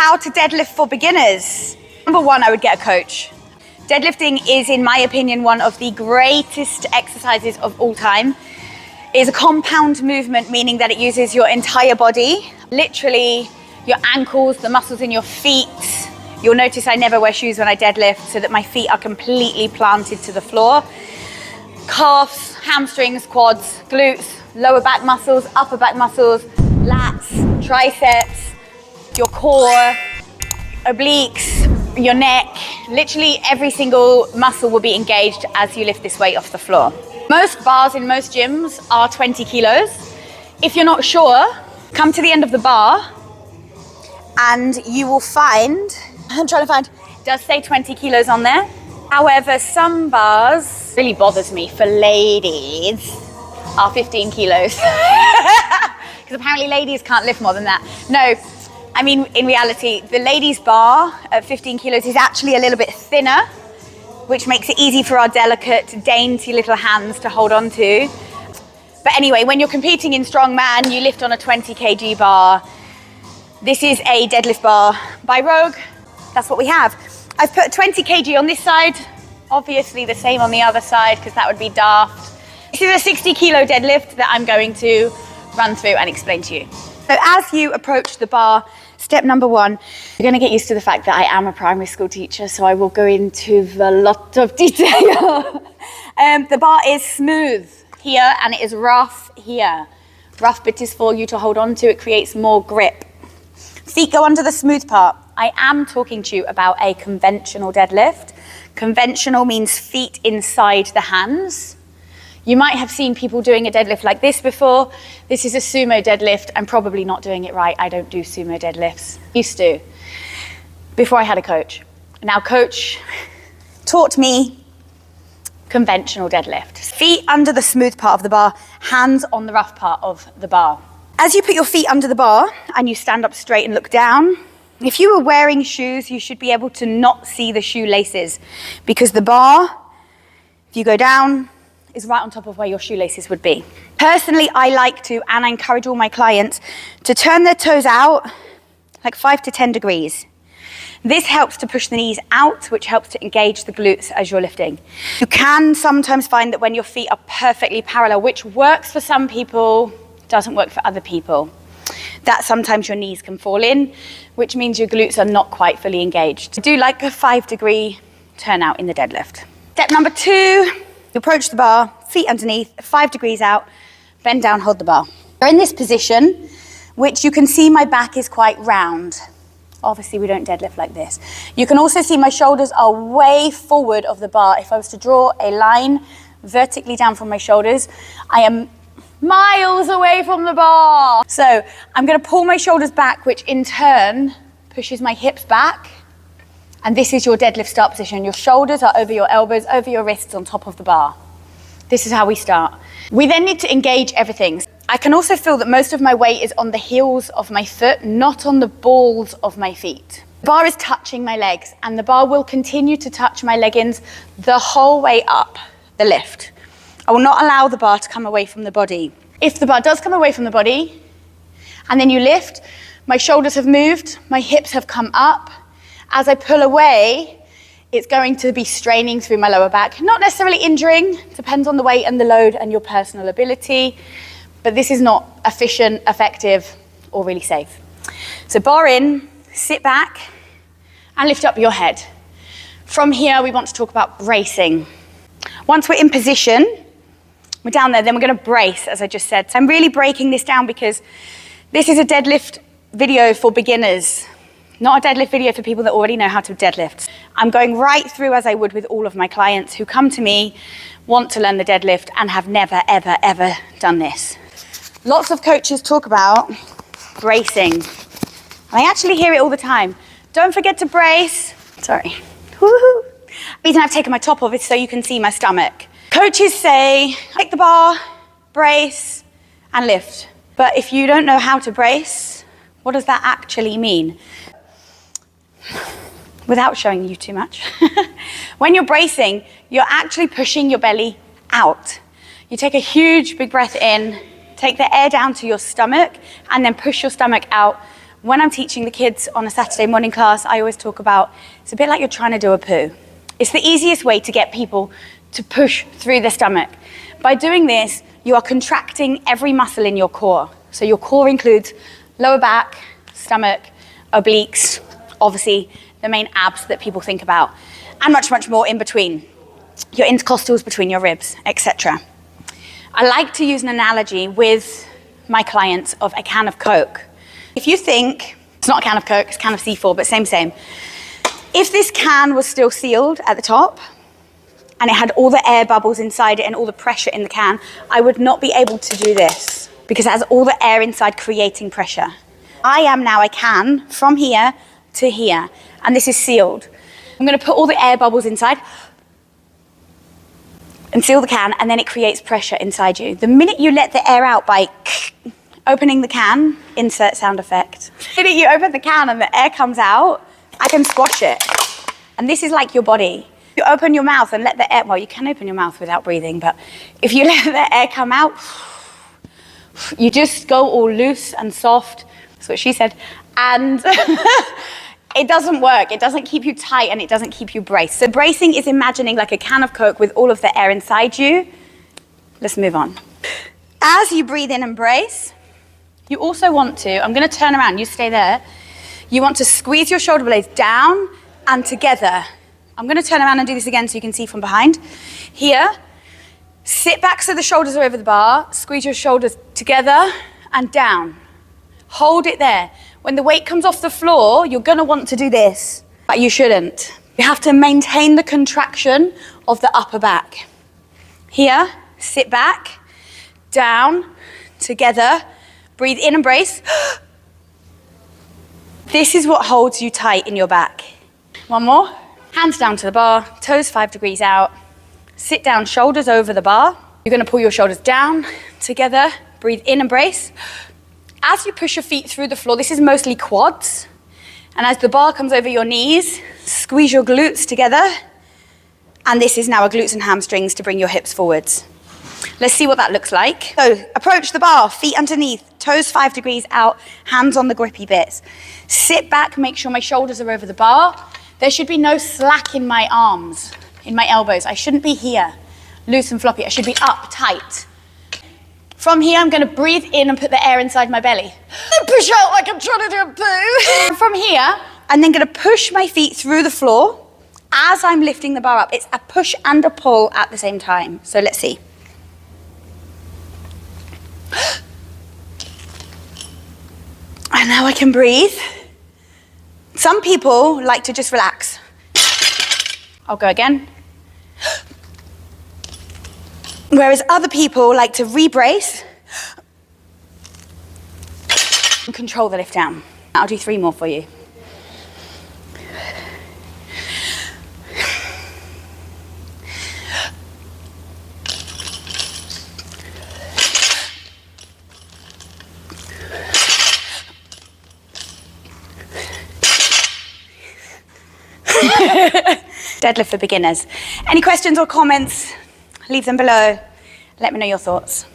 How to deadlift for beginners. Number one, I would get a coach. Deadlifting is, in my opinion, one of the greatest exercises of all time. It is a compound movement, meaning that it uses your entire body, literally your ankles, the muscles in your feet. You'll notice I never wear shoes when I deadlift so that my feet are completely planted to the floor. Calves, hamstrings, quads, glutes, lower back muscles, upper back muscles, lats, triceps, your core, obliques, your neck. Literally every single muscle will be engaged as you lift this weight off the floor. Most bars in most gyms are 20 kilos. If you're not sure, come to the end of the bar and you will find, I'm trying to find, it does say 20 kilos on there. However, some bars, really bothers me for ladies, are 15 kilos. Because apparently ladies can't lift more than that. No, I mean, in reality, the ladies' bar at 15 kilos is actually a little bit thinner, which makes it easy for our delicate, dainty little hands to hold on to. But anyway, when you're competing in strongman, you lift on a 20 kg bar. This is a deadlift bar by Rogue. That's what we have. I've put 20 kg on this side, obviously the same on the other side, because that would be daft. This is a 60 kilo deadlift that I'm going to run through and explain to you. So as you approach the bar, step number one, you're going to get used to the fact that I am a primary school teacher, so I will go into a lot of detail. The bar is smooth here and it is rough here. Rough bit is for you to hold on to, it creates more grip. Feet go under the smooth part. I am talking to you about a conventional deadlift. Conventional means feet inside the hands. You might have seen people doing a deadlift like this before. This is a sumo deadlift. I'm probably not doing it right. I don't do sumo deadlifts. Used to, before I had a coach. Now coach taught me conventional deadlift. Feet under the smooth part of the bar, hands on the rough part of the bar. As you put your feet under the bar and you stand up straight and look down, if you were wearing shoes, you should be able to not see the shoelaces, because the bar, if you go down, is right on top of where your shoelaces would be. Personally, I like to, and I encourage all my clients, to turn their toes out like 5 to 10 degrees. This helps to push the knees out, which helps to engage the glutes as you're lifting. You can sometimes find that when your feet are perfectly parallel, which works for some people, doesn't work for other people, that sometimes your knees can fall in, which means your glutes are not quite fully engaged. Do like a 5-degree turnout in the deadlift. Step number two, you approach the bar, feet underneath, 5 degrees out, bend down, hold the bar. You're in this position, which you can see my back is quite round. Obviously we don't deadlift like this. You can also see my shoulders are way forward of the bar. If I was to draw a line vertically down from my shoulders, I am miles away from the bar. So I'm going to pull my shoulders back, which in turn pushes my hips back. And this is your deadlift start position. Your shoulders are over your elbows, over your wrists, on top of the bar. This is how we start. We then need to engage everything. I can also feel that most of my weight is on the heels of my foot, not on the balls of my feet. The bar is touching my legs, and the bar will continue to touch my leggings the whole way up the lift. I will not allow the bar to come away from the body. If the bar does come away from the body, and then you lift, my shoulders have moved, my hips have come up. As I pull away, it's going to be straining through my lower back. Not necessarily injuring, depends on the weight and the load and your personal ability, but this is not efficient, effective, or really safe. So bar in, sit back, and lift up your head. From here, we want to talk about bracing. Once we're in position, we're down there, then we're going to brace, as I just said. So I'm really breaking this down because this is a deadlift video for beginners, not a deadlift video for people that already know how to deadlift. I'm going right through as I would with all of my clients who come to me, want to learn the deadlift, and have never, ever, ever done this. Lots of coaches talk about bracing. And I actually hear it all the time. Don't forget to brace. Sorry. Woo-hoo. The reason I've taken my top off is so you can see my stomach. Coaches say, take the bar, brace, and lift. But if you don't know how to brace, what does that actually mean? Without showing you too much. When you're bracing, you're actually pushing your belly out. You take a huge big breath in, take the air down to your stomach, and then push your stomach out When I'm teaching the kids on a Saturday morning class, I always talk about, it's a bit like you're trying to do a poo. It's the easiest way to get people to push through their stomach. By doing this, you are contracting every muscle in your core. So your core includes lower back, stomach, obliques, obviously the main abs that people think about, and much, much more in between. Your intercostals between your ribs, etc. I like to use an analogy with my clients of a can of Coke. If you think, it's not a can of Coke, it's a can of C4, but same. If this can was still sealed at the top, and it had all the air bubbles inside it and all the pressure in the can, I would not be able to do this because it has all the air inside creating pressure. I am now a can from here to here, and this is sealed. I'm gonna put all the air bubbles inside and seal the can, and then it creates pressure inside you. The minute you let the air out by opening the can, insert sound effect. The minute you open the can and the air comes out, I can squash it. And this is like your body. You open your mouth and let the air, well, you can open your mouth without breathing, but if you let the air come out, you just go all loose and soft. That's what she said. And it doesn't work. It doesn't keep you tight and it doesn't keep you braced. So bracing is imagining like a can of Coke with all of the air inside you. Let's move on. As you breathe in and brace, you also want to, I'm going to turn around, you stay there. You want to squeeze your shoulder blades down and together. I'm going to turn around and do this again so you can see from behind. Here, sit back so the shoulders are over the bar, squeeze your shoulders together and down. Hold it there. When the weight comes off the floor, you're going to want to do this, but you shouldn't. You have to maintain the contraction of the upper back. Here, sit back, down, together, breathe in and brace. This is what holds you tight in your back. One more. Hands down to the bar, toes 5 degrees out. Sit down, shoulders over the bar. You're gonna pull your shoulders down, together, breathe in and brace. As you push your feet through the floor, this is mostly quads. And as the bar comes over your knees, squeeze your glutes together. And this is now a glutes and hamstrings to bring your hips forwards. Let's see what that looks like. So approach the bar, feet underneath, toes 5 degrees out, hands on the grippy bits. Sit back, make sure my shoulders are over the bar. There should be no slack in my arms, in my elbows. I shouldn't be here, loose and floppy. I should be up, tight. From here, I'm gonna breathe in and put the air inside my belly. And push out like I'm trying to do a poo. From here, I'm then gonna push my feet through the floor as I'm lifting the bar up. It's a push and a pull at the same time. So let's see. And now I can breathe. Some people like to just relax. I'll go again. Whereas other people like to re-brace and control the lift down. I'll do 3 more for you. Deadlift for beginners. Any questions or comments? Leave them below. Let me know your thoughts.